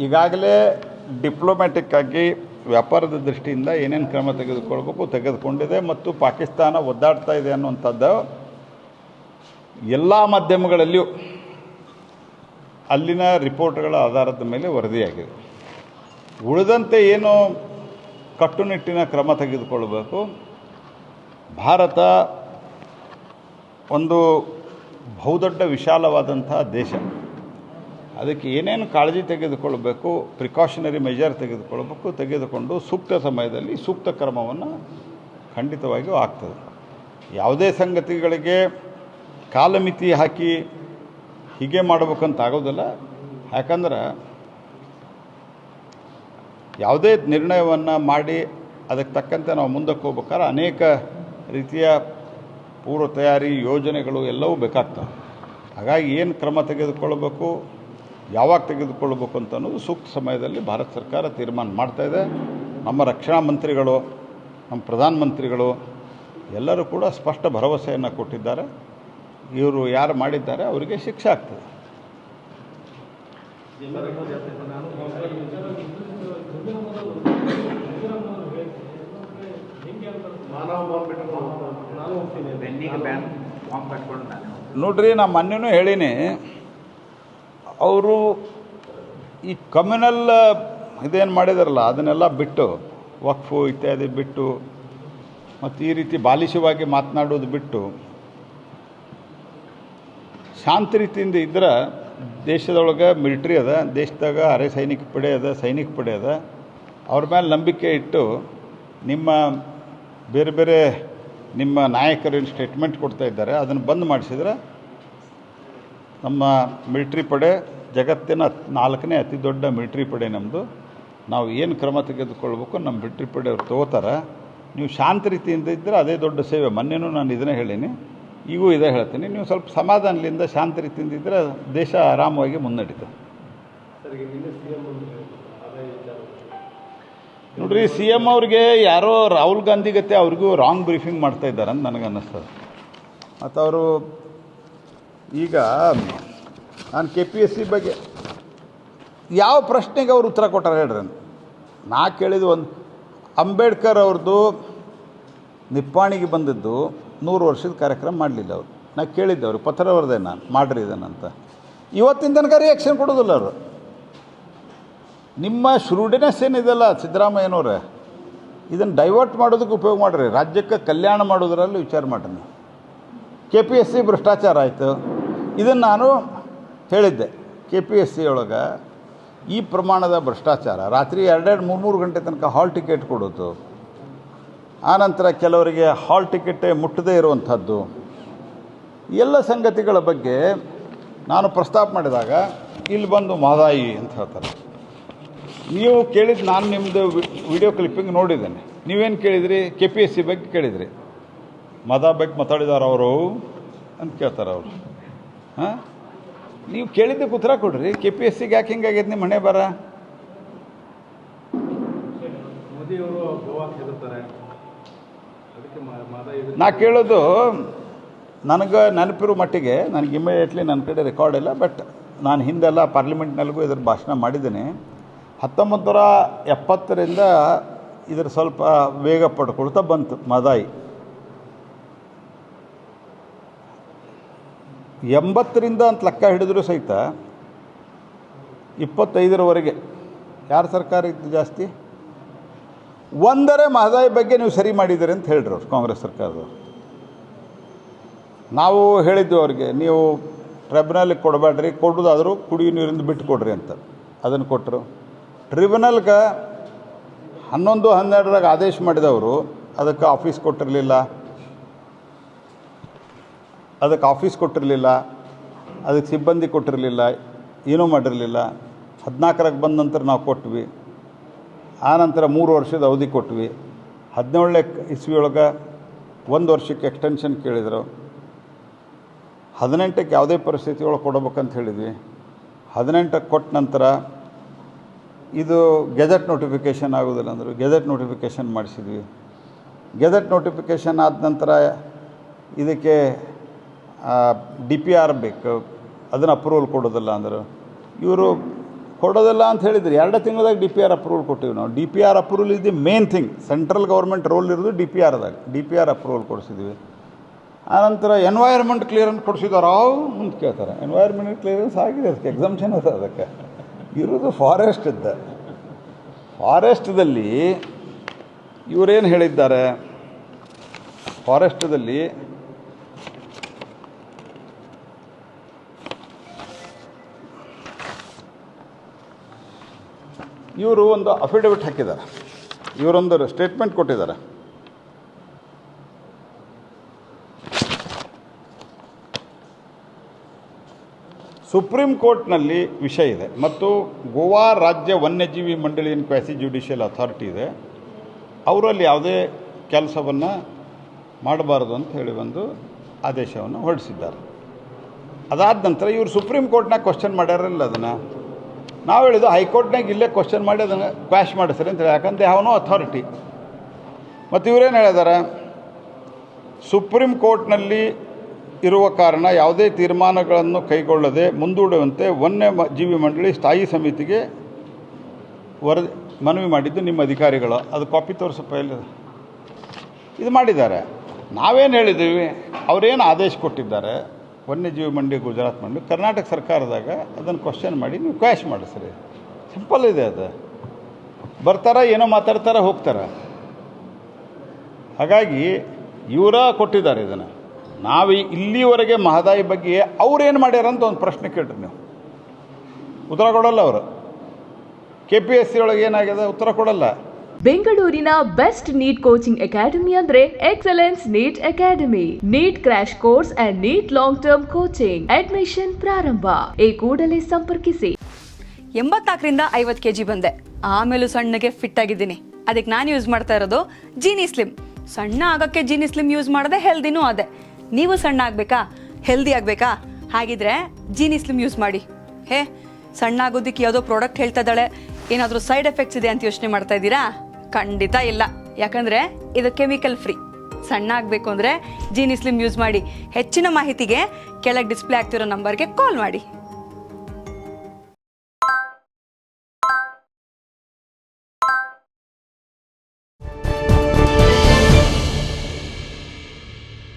ಈಗಾಗಲೇ ಡಿಪ್ಲೊಮ್ಯಾಟಿಕ್ ಆಗಿ ವ್ಯಾಪಾರದ ದೃಷ್ಟಿಯಿಂದ ಏನೇನು ಕ್ರಮ ತೆಗೆದುಕೊಂಡಿದೆ ಮತ್ತು ಪಾಕಿಸ್ತಾನ ಒದ್ದಾಡ್ತಾ ಇದೆ ಅನ್ನುವಂಥದ್ದು ಎಲ್ಲ ಮಾಧ್ಯಮಗಳಲ್ಲಿಯೂ ಅಲ್ಲಿನ ರಿಪೋರ್ಟ್ಗಳ ಆಧಾರದ ಮೇಲೆ ವರದಿಯಾಗಿದೆ. ಉಳಿದಂತೆ ಏನು ಕಟ್ಟುನಿಟ್ಟಿನ ಕ್ರಮ ತೆಗೆದುಕೊಳ್ಳಬೇಕು. ಭಾರತ ಒಂದು ಬಹುದೊಡ್ಡ ವಿಶಾಲವಾದಂಥ ದೇಶ. ಅದಕ್ಕೆ ಏನೇನು ಕಾಳಜಿ ತೆಗೆದುಕೊಳ್ಳಬೇಕು, ಪ್ರಿಕಾಷನರಿ ಮೆಜರ್ ತೆಗೆದುಕೊಂಡು ಸೂಕ್ತ ಸಮಯದಲ್ಲಿ ಸೂಕ್ತ ಕ್ರಮವನ್ನು ಖಂಡಿತವಾಗಿಯೂ ಆಗ್ತದೆ. ಯಾವುದೇ ಸಂಗತಿಗಳಿಗೆ ಕಾಲಮಿತಿ ಹಾಕಿ ಹೀಗೆ ಮಾಡಬೇಕಂತ ಆಗೋದಿಲ್ಲ. ಯಾಕಂದ್ರೆ ಯಾವುದೇ ನಿರ್ಣಯವನ್ನು ಮಾಡಿ ಅದಕ್ಕೆ ತಕ್ಕಂತೆ ನಾವು ಮುಂದಕ್ಕೆ ಹೋಗ್ಬೇಕಾದ್ರೆ ಅನೇಕ ರೀತಿಯ ಪೂರ್ವ ತಯಾರಿ ಯೋಜನೆಗಳು ಎಲ್ಲವೂ ಬೇಕಾಗ್ತವೆ. ಹಾಗಾಗಿ ಏನು ಕ್ರಮ ತೆಗೆದುಕೊಳ್ಳಬೇಕು, ಯಾವಾಗ ತೆಗೆದುಕೊಳ್ಳಬೇಕು ಅಂತ ಅನ್ನೋದು ಸೂಕ್ತ ಸಮಯದಲ್ಲಿ ಭಾರತ ಸರ್ಕಾರ ತೀರ್ಮಾನ ಮಾಡ್ತಾಯಿದೆ. ನಮ್ಮ ರಕ್ಷಣಾ ಮಂತ್ರಿಗಳು, ನಮ್ಮ ಪ್ರಧಾನಮಂತ್ರಿಗಳು ಎಲ್ಲರೂ ಕೂಡ ಸ್ಪಷ್ಟ ಭರವಸೆಯನ್ನು ಕೊಟ್ಟಿದ್ದಾರೆ. ಇವರು ಯಾರು ಮಾಡಿದ್ದಾರೆ ಅವರಿಗೆ ಶಿಕ್ಷೆ ಆಗ್ತದೆ. ನೋಡ್ರಿ, ನಾನು ಮೊನ್ನೆನೂ ಹೇಳೀನಿ, ಅವರು ಈ ಕಮ್ಯುನಲ್ ಇದೇನು ಮಾಡಿದಾರಲ್ಲ ಅದನ್ನೆಲ್ಲ ಬಿಟ್ಟು, ವಕ್ಫು ಇತ್ಯಾದಿ ಬಿಟ್ಟು ಮತ್ತು ಈ ರೀತಿ ಬಾಲಿಶವಾಗಿ ಮಾತನಾಡೋದು ಬಿಟ್ಟು ಶಾಂತ ರೀತಿಯಿಂದ ಇದ್ರೆ ದೇಶದೊಳಗೆ ಮಿಲಿಟ್ರಿ ಅದ, ದೇಶದಾಗ ಅರೆ ಸೈನಿಕ ಪಡೆ ಅದ, ಸೈನಿಕ ಪಡೆ ಅದ, ಅವ್ರ ಮೇಲೆ ನಂಬಿಕೆ ಇಟ್ಟು ನಿಮ್ಮ ಬೇರೆ ಬೇರೆ ನಿಮ್ಮ ನಾಯಕರೇನು ಸ್ಟೇಟ್ಮೆಂಟ್ ಕೊಡ್ತಾ ಇದ್ದಾರೆ ಅದನ್ನು ಬಂದ್ ಮಾಡಿಸಿದ್ರೆ ನಮ್ಮ ಮಿಲಿಟ್ರಿ ಪಡೆ ಜಗತ್ತಿನ 4ನೇ ಅತಿ ದೊಡ್ಡ ಮಿಲಿಟ್ರಿ ಪಡೆ ನಮ್ಮದು. ನಾವು ಏನು ಕ್ರಮ ತೆಗೆದುಕೊಳ್ಬೇಕು ನಮ್ಮ ಮಿಲಿಟ್ರಿ ಪಡೆ ಅವ್ರು ತಗೋತಾರೆ. ನೀವು ಶಾಂತ ರೀತಿಯಿಂದ ಇದ್ದರೆ ಅದೇ ದೊಡ್ಡ ಸೇವೆ. ಮೊನ್ನೆನೂ ನಾನು ಇದನ್ನೇ ಹೇಳೀನಿ, ಈಗೂ ಇದೇ ಹೇಳ್ತೀನಿ. ನೀವು ಸ್ವಲ್ಪ ಸಮಾಧಾನದಿಂದ ಶಾಂತ ರೀತಿಯಿಂದ ಇದ್ದರೆ ದೇಶ ಆರಾಮವಾಗಿ ಮುನ್ನಡೀತದೆ. ನೋಡ್ರಿ, ಸಿ ಎಮ್ ಅವ್ರಿಗೆ ಯಾರೋ ರಾಹುಲ್ ಗಾಂಧಿ ಗತೆ ಅವ್ರಿಗೂ ರಾಂಗ್ ಬ್ರೀಫಿಂಗ್ ಮಾಡ್ತಾ ಇದ್ದಾರೆ ಅಂತ ನನಗೆ ಅನ್ನಿಸ್ತದೆ. ಮತ್ತು ಅವರು ಈಗ ನಾನು KPSC ಬಗ್ಗೆ ಯಾವ ಪ್ರಶ್ನೆಗೆ ಅವ್ರು ಉತ್ತರ ಕೊಟ್ಟಾರೆ ಹೇಳ್ರಿ. ನಾ ಕೇಳಿದ್ದು ಒಂದು ಅಂಬೇಡ್ಕರ್ ಅವ್ರದ್ದು ನಿಪ್ಪಾಣಿಗೆ ಬಂದಿದ್ದು 100 ವರ್ಷದ ಕಾರ್ಯಕ್ರಮ ಮಾಡಲಿಲ್ಲ ಅವರು. ನಾ ಕೇಳಿದ್ದೆ ಅವ್ರಿಗೆ, ಪತ್ರ ಬರೆದೆ ನಾನು, ಮಾಡ್ರಿ ಇದನ್ನಂತ. ಇವತ್ತಿನ ತನಕ ರಿಯಾಕ್ಷನ್ ಕೊಡೋದಿಲ್ಲ ಅವರು. ನಿಮ್ಮ ಶ್ರೂಡಿನೆಸ್ ಏನಿದೆಲ್ಲ ಸಿದ್ದರಾಮಯ್ಯನವ್ರೆ, ಇದನ್ನು ಡೈವರ್ಟ್ ಮಾಡೋದಕ್ಕೆ ಉಪಯೋಗ ಮಾಡಿರಿ, ರಾಜ್ಯಕ್ಕೆ ಕಲ್ಯಾಣ ಮಾಡೋದ್ರಲ್ಲಿ ವಿಚಾರ ಮಾಡಿರಿ. KPSC ಭ್ರಷ್ಟಾಚಾರ ಆಯಿತು. ಇದನ್ನು ನಾನು ಹೇಳಿದ್ದೆ, KPSC ಒಳಗೆ ಈ ಪ್ರಮಾಣದ ಭ್ರಷ್ಟಾಚಾರ, ರಾತ್ರಿ 2-3 ಗಂಟೆ ತನಕ ಹಾಲ್ ಟಿಕೆಟ್ ಕೊಡೋದು, ಆನಂತರ ಕೆಲವರಿಗೆ ಹಾಲ್ ಟಿಕೆಟೇ ಮುಟ್ಟದೇ ಇರುವಂಥದ್ದು, ಎಲ್ಲ ಸಂಗತಿಗಳ ಬಗ್ಗೆ ನಾನು ಪ್ರಸ್ತಾಪ ಮಾಡಿದಾಗ ಇಲ್ಲಿ ಬಂದು ಮಹದಾಯಿ ಅಂತ ಹೇಳ್ತಾರೆ. ನೀವು ಕೇಳಿದ್ದು, ನಾನು ನಿಮ್ಮದು ವಿಡಿಯೋ ಕ್ಲಿಪ್ಪಿಂಗ್ ನೋಡಿದ್ದೇನೆ. ನೀವೇನು ಕೇಳಿದ್ರಿ? KPSC ಬಗ್ಗೆ ಕೇಳಿದ್ರಿ. ಬಗ್ಗೆ ಮಾತಾಡಿದಾರ ಅವರು ಅಂತ ಕೇಳ್ತಾರೆ ಅವರು. ಹಾಂ, ನೀವು ಕೇಳಿದ್ದಕ್ಕೆ ಉತ್ತರ ಕೊಡ್ರಿ. KPSCಗೆ ಯಾಕೆ ಹಿಂಗಾಗೈತೆ ನಿಮ್ಮ ಮನೆ ಬರ? ನಾ ಕೇಳೋದು, ನನಗೆ ನೆನಪಿರೋ ಮಟ್ಟಿಗೆ, ನನಗೆ ಇಮಿಡಿಯೇಟ್ಲಿ ನನ್ನ ಕಡೆ ರೆಕಾರ್ಡ್ ಇಲ್ಲ, ಬಟ್ ನಾನು ಹಿಂದೆಲ್ಲ ಪಾರ್ಲಿಮೆಂಟ್ನಲ್ಲಿಗೂ ಇದ್ರ ಭಾಷಣ ಮಾಡಿದ್ದೀನಿ. 1970ರಿಂದ ಇದ್ರ ಸ್ವಲ್ಪ ವೇಗ ಪಡ್ಕೊಳ್ತಾ ಬಂತು ಮಹದಾಯಿ. 80ರಿಂದ ಅಂತ ಲೆಕ್ಕ ಹಿಡಿದ್ರು ಸಹಿತ 25ರವರೆಗೆ ಯಾರ ಸರ್ಕಾರ ಇತ್ತು ಜಾಸ್ತಿ? ಒಂದರ ಮಹದಾಯಿ ಬಗ್ಗೆ ನೀವು ಸರಿ ಮಾಡಿದ್ದೀರಿ ಅಂತ ಹೇಳ್ರಿ ಅವ್ರು, ಕಾಂಗ್ರೆಸ್ ಸರ್ಕಾರದವ್ರು. ನಾವು ಹೇಳಿದ್ವಿ ಅವ್ರಿಗೆ, ನೀವು ಟ್ರಿಬ್ಯುನಲ್ಗೆ ಕೊಡಬೇಡ್ರಿ, ಕೊಡೋದಾದರೂ ಕುಡಿಯೋ ನೀರಿಂದ ಬಿಟ್ಟು ಕೊಡ್ರಿ ಅಂತ. ಅದನ್ನು ಕೊಟ್ಟರು. ಟ್ರಿಬ್ಯುನಲ್ಗೆ 11-12ರಾಗ ಆದೇಶ ಮಾಡಿದವರು ಅದಕ್ಕೆ ಆಫೀಸ್ ಕೊಟ್ಟಿರಲಿಲ್ಲ, ಅದಕ್ಕೆ ಸಿಬ್ಬಂದಿ ಕೊಟ್ಟಿರಲಿಲ್ಲ, ಏನೂ ಮಾಡಿರಲಿಲ್ಲ. 14ರಾಗ ಬಂದ ನಂತರ ನಾವು ಕೊಟ್ವಿ. ಆನಂತರ 3 ವರ್ಷದ ಅವಧಿ ಕೊಟ್ವಿ. 17ನೇ ಇಸ್ವಿಯೊಳಗೆ 1 ವರ್ಷಕ್ಕೆ ಎಕ್ಸ್ಟೆನ್ಷನ್ ಕೇಳಿದರು. 18ಕ್ಕೆ ಯಾವುದೇ ಪರಿಸ್ಥಿತಿ ಒಳಗೆ ಕೊಡಬೇಕಂತ ಹೇಳಿದ್ವಿ. 18ಕ್ಕೆ ಕೊಟ್ಟ ನಂತರ ಇದು ಗೆಜೆಟ್ ನೋಟಿಫಿಕೇಷನ್ ಆಗೋದಿಲ್ಲ ಅಂದರು. ಗೆಜೆಟ್ ನೋಟಿಫಿಕೇಷನ್ ಮಾಡಿಸಿದ್ವಿ. ಗೆಜೆಟ್ ನೋಟಿಫಿಕೇಷನ್ ಆದ ನಂತರ ಇದಕ್ಕೆ DPR ಬೇಕು, ಅದನ್ನು ಅಪ್ರೂವಲ್ ಕೊಡೋದಿಲ್ಲ ಅಂದರು. ಇವರು ಕೊಡೋದಿಲ್ಲ ಅಂತ ಹೇಳಿದ್ರಿ. 2 ತಿಂಗಳದಾಗ DPR ಅಪ್ರೂವಲ್ ಕೊಟ್ಟಿವಿ ನಾವು. DPR approval is the main thing. Central government role ಇರೋದು DPRದಾಗ. DPR approval ಕೊಡಿಸಿದ್ವಿ. ಆನಂತರ ಎನ್ವೈರ್ಮೆಂಟ್ ಕ್ಲಿಯರೆನ್ಸ್ ಕೊಡಿಸಿದಾರೋ ಅಂತ ಕೇಳ್ತಾರೆ. ಎನ್ವೈರ್ಮೆಂಟ್ ಕ್ಲಿಯರೆನ್ಸ್ ಆಗಿದೆ, ಅದಕ್ಕೆ ಎಕ್ಸಾಮ್ಷನ್ ಅದ. ಅದಕ್ಕೆ ಇರೋದು ಫಾರೆಸ್ಟ್ ಇದ್ದ. ಫಾರೆಸ್ಟ್ದಲ್ಲಿ ಇವರೇನು ಹೇಳಿದ್ದಾರೆ, ಫಾರೆಸ್ಟ್ದಲ್ಲಿ ಇವರು ಒಂದು ಅಫಿಡವಿಟ್ ಹಾಕಿದ್ದಾರೆ, ಇವರೊಂದು ಸ್ಟೇಟ್ಮೆಂಟ್ ಕೊಟ್ಟಿದ್ದಾರೆ. ಸುಪ್ರೀಂ ಕೋರ್ಟ್ನಲ್ಲಿ ವಿಷಯ ಇದೆ ಮತ್ತು ಗೋವಾ ರಾಜ್ಯ ವನ್ಯಜೀವಿ ಮಂಡಳಿ ಏನು ಕ್ವಾಸಿ ಜುಡಿಷಿಯಲ್ ಅಥಾರಿಟಿ ಇದೆ, ಅವರಲ್ಲಿ ಯಾವುದೇ ಕೆಲಸವನ್ನು ಮಾಡಬಾರ್ದು ಅಂತ ಹೇಳಿ ಒಂದು ಆದೇಶವನ್ನು ಹೊರಡಿಸಿದ್ದಾರೆ. ಅದಾದ ನಂತರ ಇವರು ಸುಪ್ರೀಂ ಕೋರ್ಟ್ನಾಗ ಕ್ವಶನ್ ಮಾಡ್ಯಾರಲ್ಲ, ಅದನ್ನು ನಾವು ಹೇಳಿದ್ದು ಹೈಕೋರ್ಟ್ನಾಗ ಇಲ್ಲೇ ಕ್ವಶನ್ ಮಾಡಿ ಅದನ್ನು ಕ್ವಾಶ್ ಮಾಡಿಸ್ರಿ ಅಂತ ಹೇಳಿ. ಯಾಕಂದ್ರೆ ಹ್ಯಾವ್ ನೋ ಅಥಾರಿಟಿ. ಮತ್ತು ಇವರೇನು ಹೇಳಿದ್ದಾರೆ, ಸುಪ್ರೀಂ ಕೋರ್ಟ್ನಲ್ಲಿ ಇರುವ ಕಾರಣ ಯಾವುದೇ ತೀರ್ಮಾನಗಳನ್ನು ಕೈಗೊಳ್ಳದೆ ಮುಂದೂಡುವಂತೆ ವನ್ಯಜೀವಿ ಮಂಡಳಿ ಸ್ಥಾಯಿ ಸಮಿತಿಗೆ ಮನವಿ ಮಾಡಿದ್ದು ನಿಮ್ಮ ಅಧಿಕಾರಿಗಳು. ಅದು ಕಾಪಿ ತೋರಿಸಪ್ಪ ಎಲ್ಲಿದೆ, ಇದು ಮಾಡಿದ್ದಾರೆ. ನಾವೇನು ಹೇಳಿದ್ದೀವಿ, ಅವರೇನು ಆದೇಶ ಕೊಟ್ಟಿದ್ದಾರೆ ವನ್ಯಜೀವಿ ಮಂಡಳಿ, ಗುಜರಾತ್ ಮಂಡಳಿ, ಕರ್ನಾಟಕ ಸರ್ಕಾರದಾಗ ಅದನ್ನು ಕ್ವಶನ್ ಮಾಡಿ ನೀವು ಕ್ವಾಶ್ ಮಾಡಿಸ್ರಿ. ಸಿಂಪಲ್ ಇದೆ ಅದು. ಬರ್ತಾರ, ಏನೋ ಮಾತಾಡ್ತಾರೆ, ಹೋಗ್ತಾರೆ. ಹಾಗಾಗಿ ಇವರ ಕೊಟ್ಟಿದ್ದಾರೆ ಇದನ್ನು. ನಾವು ಇಲ್ಲಿವರೆಗೆ ಮಹದಾಯಿ ಬಗ್ಗೆ ಅವ್ರೇನು ಮಾಡ್ಯಾರ ಅಂತ ಒಂದು ಪ್ರಶ್ನೆ ಕೇಳ್ರಿ, ನೀವು ಉತ್ತರ ಕೊಡಲ್ಲ. ಅವರು KPSC ಒಳಗೆ ಏನಾಗಿದೆ ಉತ್ತರ ಕೊಡಲ್ಲ. ಬೆಂಗಳೂರಿನ ಬೆಸ್ಟ್ ನೀಟ್ ಕೋಚಿಂಗ್ ಅಕಾಡೆಮಿ ಅಂದ್ರೆ excellence NEET academy. NEET crash course and NEET long term coaching admission ಪ್ರಾರಂಭ. ಈ ಕೂಡಲೇ ಸಂಪರ್ಕಿಸಿ. 84ರಿಂದ 50 kg ಬಂದೆ. ಆಮೇಲೂ ಸಣ್ಣಗೆ ಫಿಟ್ ಆಗಿದ್ದೀನಿ. ಅದಕ್ಕೆ ನಾನು ಯೂಸ್ ಮಾಡ್ತಾ ಇರೋದು ಜೀನಿ ಸ್ಲಿಮ್. ಸಣ್ಣ ಆಗಕ್ಕೆ ಜೀನಿ ಸ್ಲಿಮ್ ಯೂಸ್ ಮಾಡದೆ ಹೆಲ್ದಿನೂ ಅದೇ. ನೀವು ಸಣ್ಣ ಆಗಬೇಕಾ, ಹೆಲ್ದಿ ಆಗಬೇಕಾ? ಹಾಗಿದ್ರೆ ಜೀನಿ ಸ್ಲಿಮ್ ಯೂಸ್ ಮಾಡಿ. ಸಣ್ಣ ಆಗೋದಕ್ಕೆ ಯಾವುದೋ ಪ್ರಾಡಕ್ಟ್ ಹೇಳ್ತಾ ಇದ್ದಾಳೆ, ಏನಾದರೂ ಸೈಡ್ ಎಫೆಕ್ಟ್ಸ್ ಇದೆ ಅಂತ ಯೋಚನೆ ಮಾಡ್ತಾ ಇದ್ದೀರಾ? ಖಂಡಿತ ಇಲ್ಲ. ಯಾಕಂದರೆ ಇದು ಕೆಮಿಕಲ್ ಫ್ರೀ. ಸಣ್ಣ ಆಗಬೇಕು ಅಂದರೆ ಜೀನಿ ಸ್ಲಿಮ್ ಯೂಸ್ ಮಾಡಿ. ಹೆಚ್ಚಿನ ಮಾಹಿತಿಗೆ ಕೆಳಗೆ ಡಿಸ್ಪ್ಲೇ ಆಗ್ತಿರೋ ನಂಬರ್ಗೆ ಕಾಲ್ ಮಾಡಿ.